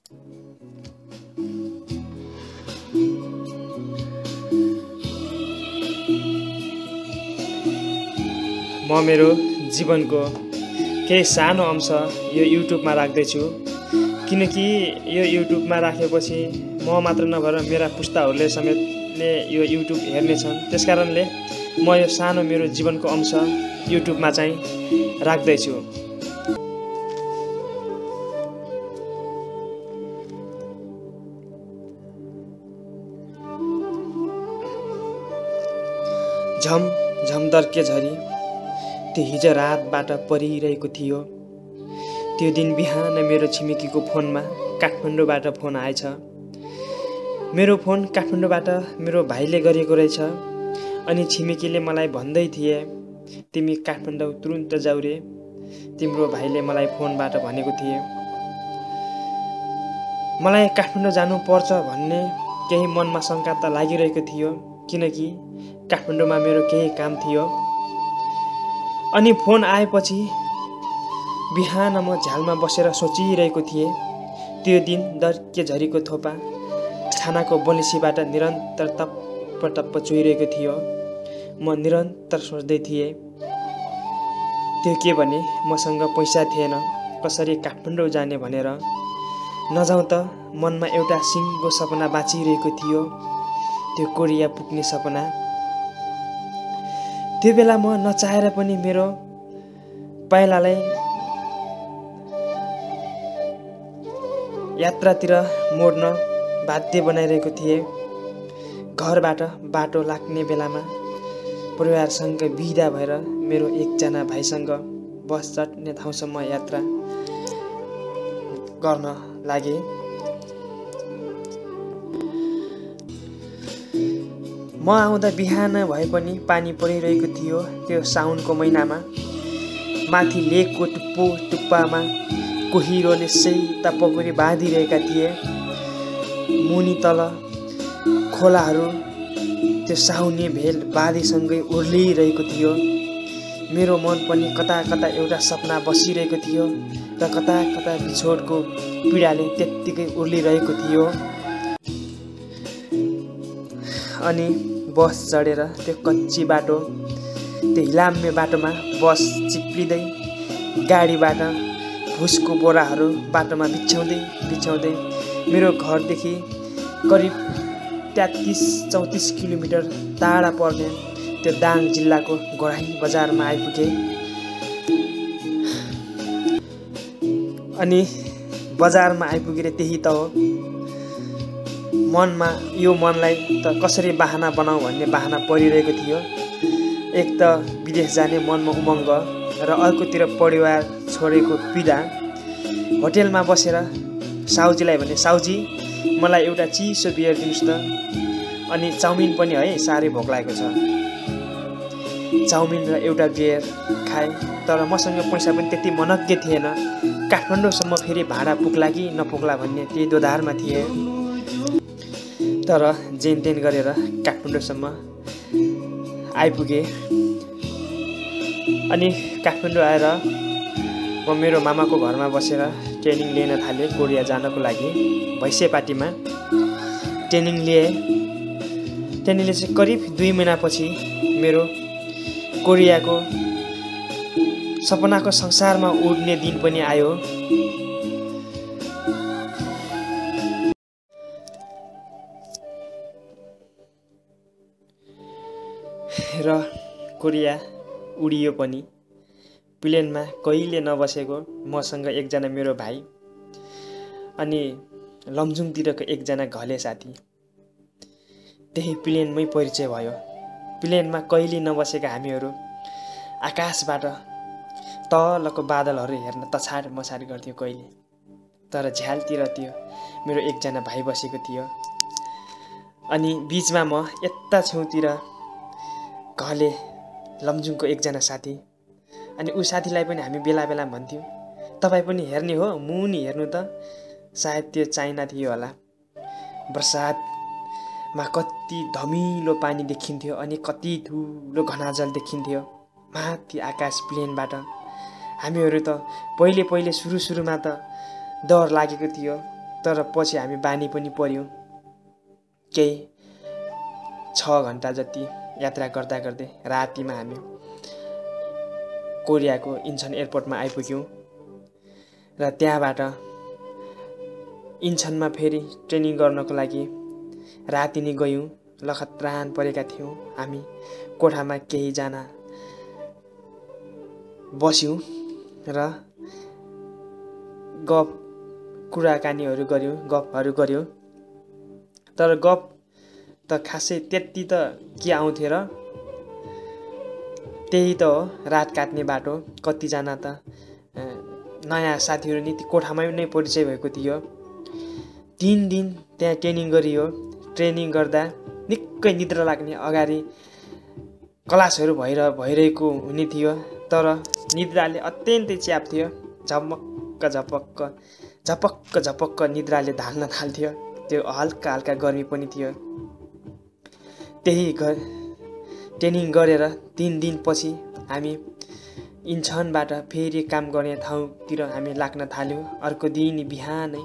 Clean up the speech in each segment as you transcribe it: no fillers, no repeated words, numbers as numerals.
म मेरो जीवनको केही सानो अंश यो युट्युबमा राख्दैछु, किनकि यो युट्युबमा राखेपछि म मात्र नभएर मेरा पुस्ताहरूले समेतले यो युट्युब हेर्नेछन्। त्यसकारणले म यो सानो मेरो जीवनको अंश युट्युबमा चाहिँ राख्दैछु। झम झम दर्के झरी त्यो हिजो रातबाट परिरहेको थियो। त्यो दिन बिहान मेरो छिमेकीको फोनमा काठमाडौँबाट फोन आएछ। मेरो फोन काठमाडौँबाट मेरो भाइले गरेको रहेछ। अनि छिमेकीले मलाई भन्दै थिए, तिमी काठमाडौँ तुरुन्त जाऊ रे, तिम्रो भाइले मलाई फोनबाट भनेको थिए। मलाई काठमाडौँ जानु पर्छ भन्ने केही मनमा शङ्का त लागिरहेको थियो, किनकि काठमाडौँमा मेरो केही काम थियो। अनि फोन आएपछि बिहान म झ्यालमा बसेर सोचिरहेको थिएँ। त्यो दिन दर्के झरीको थोपा छानाको बलेसीबाट निरन्तर टप्प टप्प चुहिरहेको थियो। म निरन्तर सोच्दै थिएँ, त्यो के भने मसँग पैसा थिएन कसरी काठमाडौँ जाने भनेर। नजाउँ त मनमा एउटा सिङ्गो सपना बाँचिरहेको थियो, त्यो कोरिया पुग्ने सपना। त्यो बेला म नचाहेर पनि मेरो पाइलालाई यात्रातिर मोड्न बाध्य बनाइरहेको थिएँ। घरबाट बाटो लाग्ने बेलामा परिवारसँग बिदा भएर मेरो एकजना भाइसँग बस चढ्ने ठाउँसम्म यात्रा गर्न लागे। म आउँदा बिहान भए पनि पानी परिरहेको थियो। त्यो साउनको महिनामा माथि लेकको टुप्पामा कोहिरोले सेता पगुरी बाँधिरहेका थिए। मुनि तल खोलाहरू त्यो साउनी भेल बाँधीसँगै उर्लिरहेको थियो। मेरो मन पनि कता कता एउटा सपना बसिरहेको थियो र कता कता बिछोडको पीडाले त्यत्तिकै उर्लिरहेको थियो। अनि बस चढेर त्यो कच्ची बाटो, त्यो हिलाम्य बाटोमा बस चिप्लिँदै गाडीबाट भुसको बोराहरू बाटोमा बिछ्याउँदै मेरो घरदेखि करिब 33-34 किलोमिटर टाढा पर्ने त्यो दाङ जिल्लाको गराही बजारमा आइपुगे। अनि बजारमा आइपुगेर त्यही त हो, मनलाई त कसरी बाहना बनाऊ भन्ने बाहना परिरहेको थियो। एक त विदेश जाने मनमा उमङ्ग र अर्कोतिर परिवार छोडेको पीडा। होटेलमा बसेर साउजीलाई भने, साउजी मलाई एउटा चिसो बियर दिनुहोस् त, अनि चाउमिन पनि है, साह्रै भोक लागेको छ। चाउमिन र एउटा बियर खाएँ, तर मसँग पैसा पनि त्यति मनग्गे थिएन। काठमाडौँसम्म फेरि भाडा पुग्ला कि नपुग्ला भन्ने त्यही दोधारमा थिए। तर जेन तेन गरेर काठमाडौँसम्म आइपुगे। अनि काठमाडौँ आएर म मेरो मामाको घरमा बसेर ट्रेनिङ लिन थालेँ कोरिया जानको लागि। भैँसेपाटीमा ट्रेनिङ लिएँ। ट्रेनिङले चाहिँ करिब 2 महिनापछि मेरो कोरियाको सपनाको संसारमा उड्ने दिन पनि आयो। र कोरिया उडियो पनि। प्लेनमा कहिले नबसेको मसँग एकजना मेरो भाइ अनि लमजुङतिरको एकजना घले साथी, त्यही प्लेनमै परिचय भयो। प्लेनमा कहिले नबसेका हामीहरू आकाशबाट तलको बादलहरू हेर्न तछाड मछाड गर्थ्यो कहिले। तर झ्यालतिर त्यो मेरो एकजना भाइ बसेको थियो। अनि बिचमा म यता छेउतिर घले लमजुङको एकजना साथी। अनि ऊ साथीलाई पनि हामी बेला बेला भन्थ्यौँ, तपाईँ पनि हेर्ने हो, मुनि हेर्नु त। सायद त्यो चाइना थियो होला। बर्सातमा कति धमिलो पानी देखिन्थ्यो अनि कति ठुलो घनाजल देखिन्थ्यो माथि आकाश प्लेनबाट। हामीहरू त पहिले सुरुमा त डर लागेको थियो, तर पछि हामी बानी पनि पर्यौँ। केही 6 घन्टा जति यात्रा गर्दा गर्दै रातिमा हामी कोरियाको इन्चन एयरपोर्टमा आइपुग्यौँ र त्यहाँबाट इन्चनमा फेरि ट्रेनिङ गर्नको लागि राति नै गयौँ। लखतरान परेका थियौँ हामी। कोठामा केहीजना बस्यौँ र कुराकानीहरू गफहरू गऱ्यौँ। तर गफ त खासै त्यति त के आउँथ्यो र, त्यही त हो रात काट्ने बाटो। कतिजना त नयाँ साथीहरू नि कोठामा नै परिचय भएको थियो। 3 दिन त्यहाँ ट्रेनिङ गरियो। ट्रेनिङ गर्दा निकै निद्रा लाग्ने, अगाडि क्लासहरू भइरहेको हुने थियो, तर निद्राले अत्यन्तै च्याप्थ्यो। झपक्क निद्राले ढाल्न थाल्थ्यो। त्यो हल्का हल्का गर्मी पनि थियो। त्यही ट्रेनिङ गरेर 3 दिनपछि हामी इन्चनबाट फेरि काम गर्ने ठाउँतिर हामी लाग्न थाल्यौँ। अर्को दिन बिहानै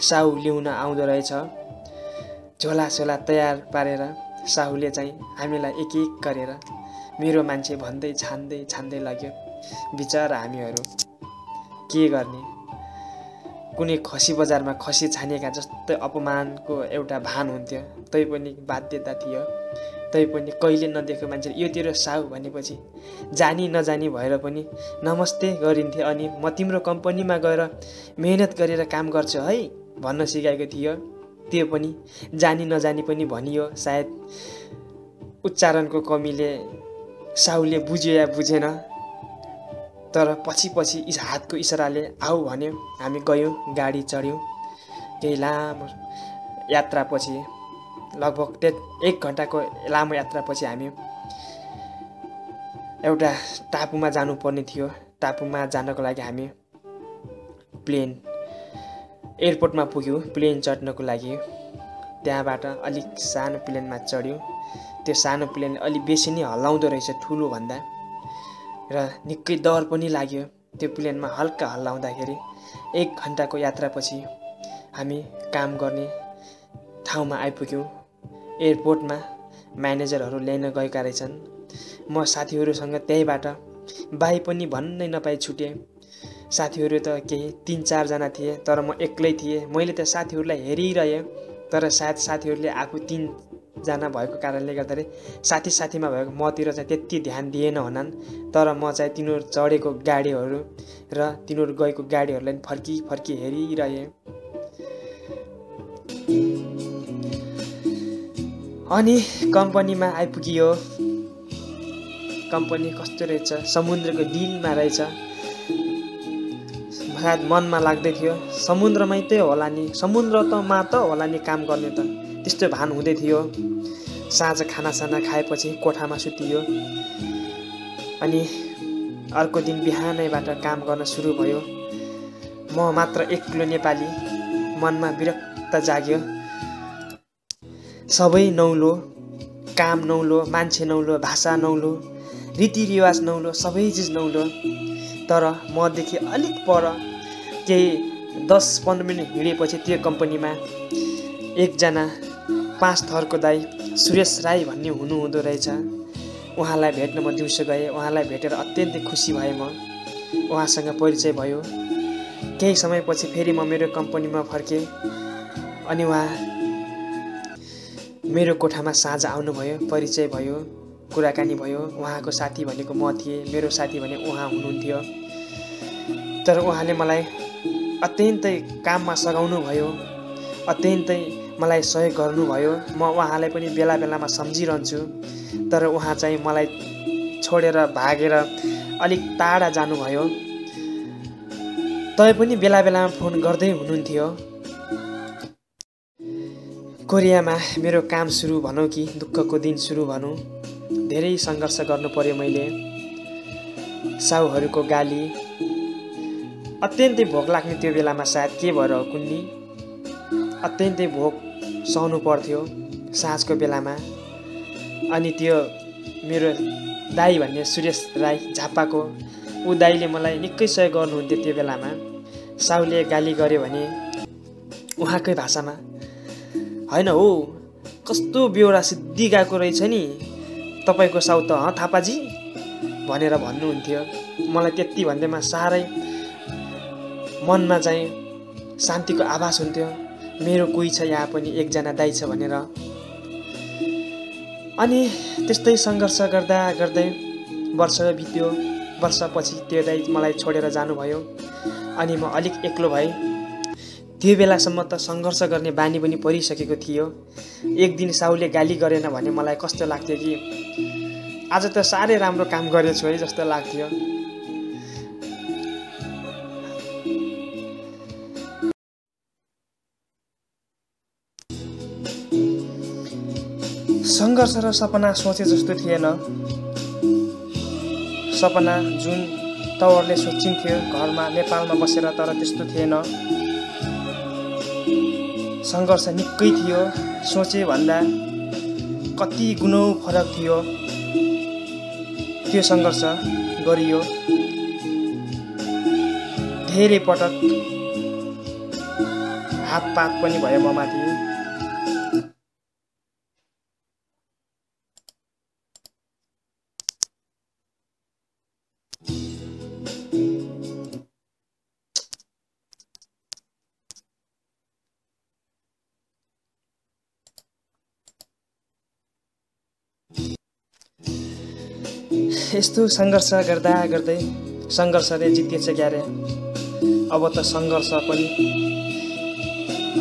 साहु ल्याउन आउँदो रहेछ। झोला तयार पारेर साहुले चाहिँ हामीलाई एक एक गरेर मेरो मान्छे भन्दै छान्दै लग्यो। बिचरा हामीहरू के गर्ने, कुनै खसी बजारमा खसी छानेका जस्तै अपमानको एउटा भान हुन्थ्यो। तैपनि बाध्यता थियो। तैपनि कहिले नदेखेको मान्छे यो तेरो साहु भनेपछि जानी नजानी भएर पनि नमस्ते गरिन्थे। अनि म तिम्रो कम्पनीमा गएर मेहनत गरेर काम गर्छु है भन्न सिकाएको थियो। त्यो पनि जानी नजानी पनि भनियो। सायद उच्चारणको कमीले साहुले बुझ्यो या बुझेन, तर पछि हातको इसाराले आऊ भन्यो। हामी गयौँ, गाडी चढ्यौँ। केही लामो यात्रापछि, लगभग 1 घन्टाको लामो यात्रापछि हामी एउटा टापुमा जानुपर्ने थियो। टापुमा जानको लागि हामी एयरपोर्टमा पुग्यौँ प्लेन चढ्नको लागि। त्यहाँबाट अलिक सानो प्लेनमा चढ्यौँ। त्यो सानो प्लेन अलिक बेसी नै हल्लाउँदो रहेछ ठुलो भन्दा, र निकै डर पनि लाग्यो त्यो प्लेनमा हल्का हल्लाउँदाखेरि। 1 घन्टाको यात्रापछि हामी काम गर्ने ठाउँमा आइपुग्यौँ। एयरपोर्टमा म्यानेजरहरू ल्याइन गएका रहेछन्। म साथीहरूसँग त्यहीबाट बाई पनि भन्नै नपाई छुटेँ। साथीहरू त केही 3-4 जना थिए, तर म एक्लै थिएँ। मैले त साथीहरूलाई हेरिरहेँ, तर सायद साथीहरूले आफू 3 जना भएको कारणले गर्दाखेरि साथीमा भएको मतिर चाहिँ त्यति ध्यान दिएन होलान्। तर म चाहिँ तिनीहरू चढेको गाडीहरू र तिनीहरू गएको गाडीहरूलाई फर्की हेरिरहेँ। अनि कम्पनीमा आइपुगियो। कम्पनी कस्तो रहेछ, समुद्रको डिलमा रहेछ। सायद मनमा लाग्दै थियो समुद्रमै त होला नि, समुद्रमा त होला नि काम गर्ने त, त्यस्तो भान हुँदै थियो। साँझ खानासाना खाएपछि कोठामा सुतियो। अनि अर्को दिन बिहानैबाट काम गर्न सुरु भयो। म मात्र एक्लो नेपाली, मनमा विरक्त जाग्यो। सबै नौलो, काम नौलो, मान्छे नौलो, भाषा नौलो, रीतिरिवाज नौलो, सबै चिज नौलो। तर मदेखि अलिक पर केही 10-15 मिनट हिँडेपछि त्यो कम्पनीमा एकजना 5 थरको दाइ सुरेश राई भन्ने हुनुहुँदो रहेछ। उहाँलाई भेट्न म दिउँसो गएँ। उहाँलाई भेटेर अत्यन्तै खुसी भएँ। म उहाँसँग परिचय भयो। केही समयपछि फेरि म मेरो कम्पनीमा फर्केँ। अनि उहाँ मेरो कोठामा साँझ आउनुभयो, परिचय भयो, कुराकानी भयो। उहाँको साथी भनेको म थिएँ, मेरो साथी भने उहाँ हुनुहुन्थ्यो। तर उहाँले मलाई अत्यन्तै काममा सघाउनु भयो, अत्यन्तै मलाई सहयोग गर्नुभयो। म उहाँलाई पनि बेला बेलामा सम्झिरहन्छु। तर उहाँ चाहिँ मलाई छोडेर भागेर अलिक टाढा जानुभयो। तै पनि बेला बेलामा फोन गर्दै हुनुहुन्थ्यो। कोरियामा मेरो काम सुरु भनौँ कि दुःखको दिन सुरु भनौँ, धेरै सङ्घर्ष गर्नु पर्यो मैले। साहुहरूको गाली, अत्यन्तै भोक लाग्ने त्यो बेलामा, सायद के भएर हो कुन्नी, अत्यन्तै भोक सहनु पर्थ्यो साँझको बेलामा। अनि त्यो मेरो दाई भन्ने सुरेश राई झापाको, ऊ दाईले मलाई निकै सहयोग गर्नुहुन्थ्यो त्यो बेलामा। साहुले गाली गर्यो भने उहाँकै भाषामा, होइन हो कस्तो बेहोरा सिद्धि गएको रहेछ नि तपाईँको साउ त थापाजी भनेर भन्नुहुन्थ्यो। मलाई त्यति भन्दैमा साह्रै मनमा चाहिँ शान्तिको आभास हुन्थ्यो, मेरो कोही छ यहाँ पनि एकजना दाइ छ भनेर। अनि त्यस्तै सङ्घर्ष गर्दा गर्दै वर्ष बित्यो। वर्षपछि त्यो दाइ मलाई छोडेर जानुभयो। अनि म अलिक एक्लो भएँ। त्यो बेलासम्म त सङ्घर्ष गर्ने बानी पनि परिसकेको थियो। एक दिन साउले गाली गरेन भने मलाई कस्तो लाग्थ्यो कि आज त साह्रै राम्रो काम गरेछु है जस्तो लाग्थ्यो। सङ्घर्ष र सपना सोचे जस्तो थिएन। सपना जुन तवरले सोचिन्थ्यो घरमा नेपालमा बसेर, तर त्यस्तो थिएन। सङ्घर्ष निकै थियो, सोचे भन्दा कति गुणौँ फरक थियो। त्यो सङ्घर्ष गरियो। धेरै पटक हातपात पनि भयो म माथि। यस्तो सङ्घर्ष गर्दा गर्दै सङ्घर्षले जितेछ क्यारे। अब त सङ्घर्ष पनि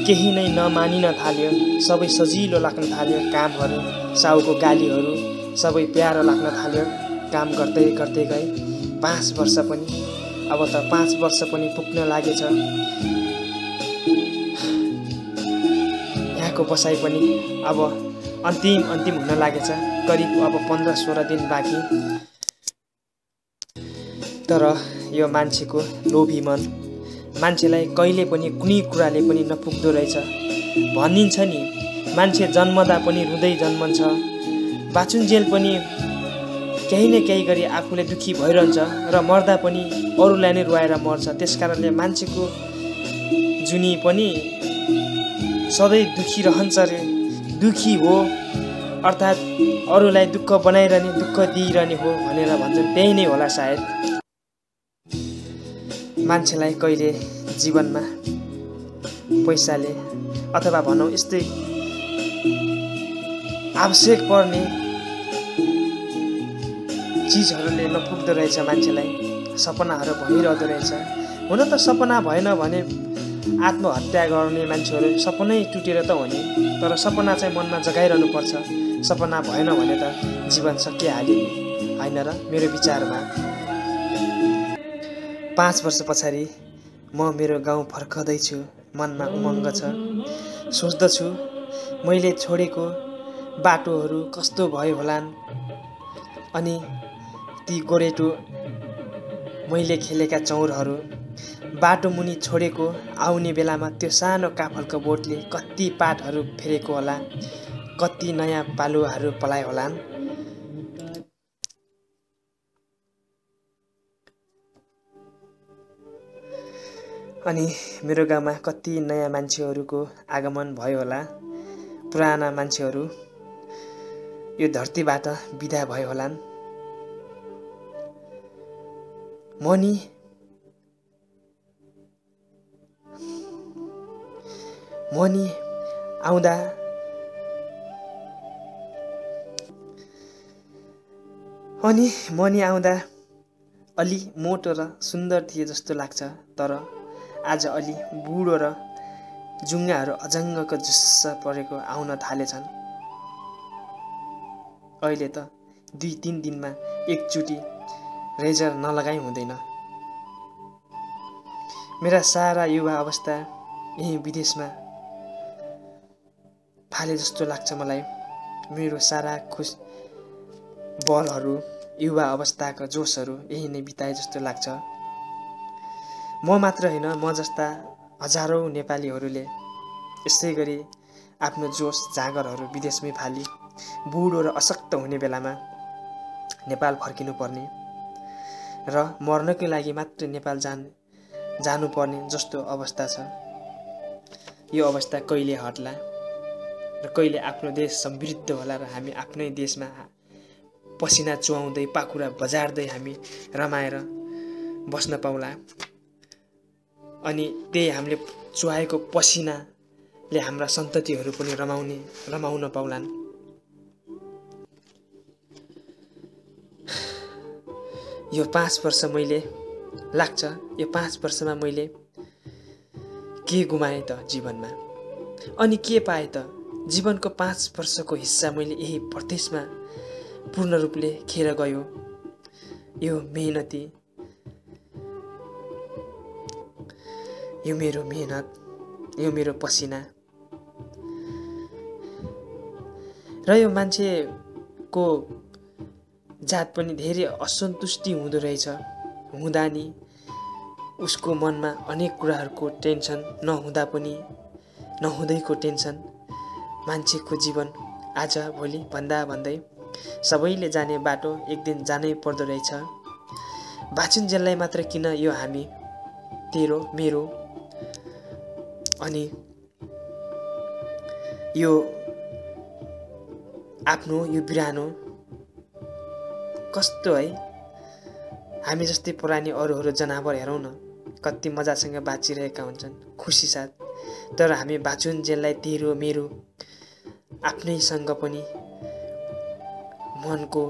केही नै नमानिन थाल्यो। सबै सजिलो लाग्न थाल्यो। कामहरू, साउको गालीहरू सबै प्यारो लाग्न थाल्यो। काम गर्दै गर्दै गएँ। 5 वर्ष पनि, अब त 5 वर्ष पनि पुग्न लागेछ। यहाँको बसाइ पनि अब अन्तिम हुन लागेछ। करिब अब 15-16 दिन बाँकी। तर यो मान्छेको लोभी मन मान्छेलाई कहिले पनि कुनै कुराले पनि नपुग्दो रहेछ। भनिन्छ नि मान्छे जन्मदा पनि रुँदै जन्मन्छ, बाँचुन्जेल पनि केही न केही गरी आफूले दुःखी भइरहन्छ र मर्दा पनि अरूलाई नै रुवाएर मर्छ। त्यसकारणले मान्छेको जुनी पनि सधैँ दुःखी रहन्छ रे। दुःखी हो अर्थात् अरूलाई दुःख बनाइरहने, दुःख दिइरहने हो भनेर भन्छन्। त्यही नै होला सायद। मान्छेलाई कहिले जीवनमा पैसाले अथवा भनौँ यस्तै आवश्यक पर्ने चिजहरूले नपुग्दो रहेछ। मान्छेलाई सपनाहरू भइरहँदो रहेछ। हुन त सपना भएन भने आत्महत्या गर्ने मान्छेहरू सपनै टुटेर त हो नि। तर सपना चाहिँ मनमा जगाइरहनु पर्छ। सपना भएन भने त जीवन सकिहाल्यो नि, होइन र? मेरो विचारमा 5 वर्ष पछाडि म मेरो गाउँ फर्कदैछु। मनमा उमङ्ग छ। सोच्दछु मैले छोडेको बाटोहरू कस्तो भयो होलान्, अनि ती गोरेटो मैले खेलेका चौरहरू बाटो मुनि छोडेको आउने बेलामा त्यो सानो काफलको बोटले कति पातहरू फेरेको होला, कति नयाँ पालुवाहरू पलाए होलान्। अनि मेरो गाउँमा कति नयाँ मान्छेहरूको आगमन भयो होला। पुराना मान्छेहरू यो धरतीबाट बिदा भयो होलान्। मनी आउँदा अलि मोटो र सुन्दर थिए जस्तो लाग्छ। तर आज अलि बुढो र जुङ्गाहरू अजङ्गको जुस्स परेको आउन थालेछन्। अहिले त 2-3 दिनमा एकचोटि रेजर नलगाइ हुँदैन। मेरा सारा युवा अवस्था यही विदेशमा थाले जस्तो लाग्छ मलाई। मेरो सारा बलहरू, युवा अवस्थाका जोसहरू यही नै बिताए जस्तो लाग्छ। म मात्र होइन, म जस्ता हजारौँ नेपालीहरूले यसै गरी आफ्नो जोस जाँगरहरू विदेशमै फाली बुढो र अशक्त हुने बेलामा नेपाल फर्किनुपर्ने र मर्नकै लागि मात्र नेपाल जानुपर्ने जस्तो अवस्था छ। यो अवस्था कहिले हट्ला र कहिले आफ्नो देश समृद्ध होला र हामी आफ्नै देशमा पसिना चुहाउँदै पाखुरा बजार्दै हामी रमाएर बस्न पाउला। अनि त्यही हामीले चुहाएको पसिनाले हाम्रा सन्ततिहरू पनि रमाउन पाउलान्। यो 5 वर्ष मैले लाग्छ यो 5 वर्षमा मैले के गुमाएँ त जीवनमा, अनि के पाएँ त? जीवनको 5 वर्षको हिस्सा मैले यही परदेशमा पूर्ण रूपले खेर गयो। यो मेहनती, यो मेरो मेहनत, यो मेरो पसिना र यो मान्छेको जात पनि धेरै असन्तुष्टि हुँदो रहेछ। हुँदा नि उसको मनमा अनेक कुराहरूको टेन्सन नहुँदा पनि नहुँदैको टेन्सन। मान्छेको जीवन आज भोलि भन्दा भन्दै सबैले जाने बाटो एक दिन जानै पर्दो रहेछ। बाँचुन्जेललाई मात्र किन यो हामी तेरो मेरो अनि यो आफ्नो यो बिरानो कस्तो है। हामी जस्तै पुरानी अरू जनावर हेरौँ न, कति मजासँग बाँचिरहेका हुन्छन् खुसी साथ। तर हामी बाँचुन्जेललाई तेरो मेरो आफ्नैसँग पनि मनको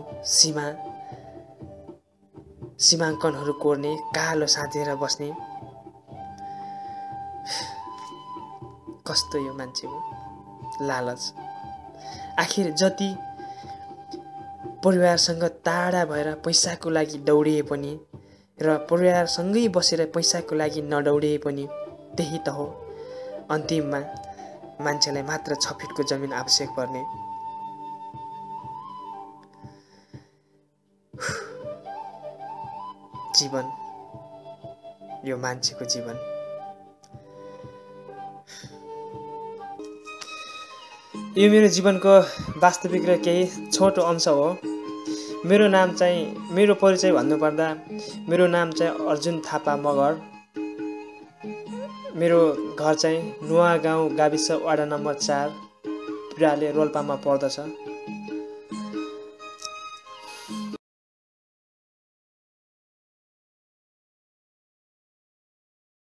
सीमाङ्कनहरू कोर्ने, कालो साँचेर बस्ने। कस्तो यो मान्छेको लालच। आखिर जति परिवारसँग टाढा भएर पैसाको लागि दौडिए पनि र परिवारसँगै बसेर पैसाको लागि नदौडिए पनि त्यही त हो। अन्तिममा मान्छेलाई मात्र 6 फिटको जमिन आवश्यक पर्ने। जीवन, यो मान्छेको जीवन। यो मेरो जीवनको वास्तविक र केही छोटो अंश हो। मेरो परिचय भन्नुपर्दा मेरो नाम चाहिँ अर्जुन थापा मगर। मेरो घर चाहिँ नुवागाउँ गाविस वडा नम्बर 4 पिराले रोल्पामा पर्दछ।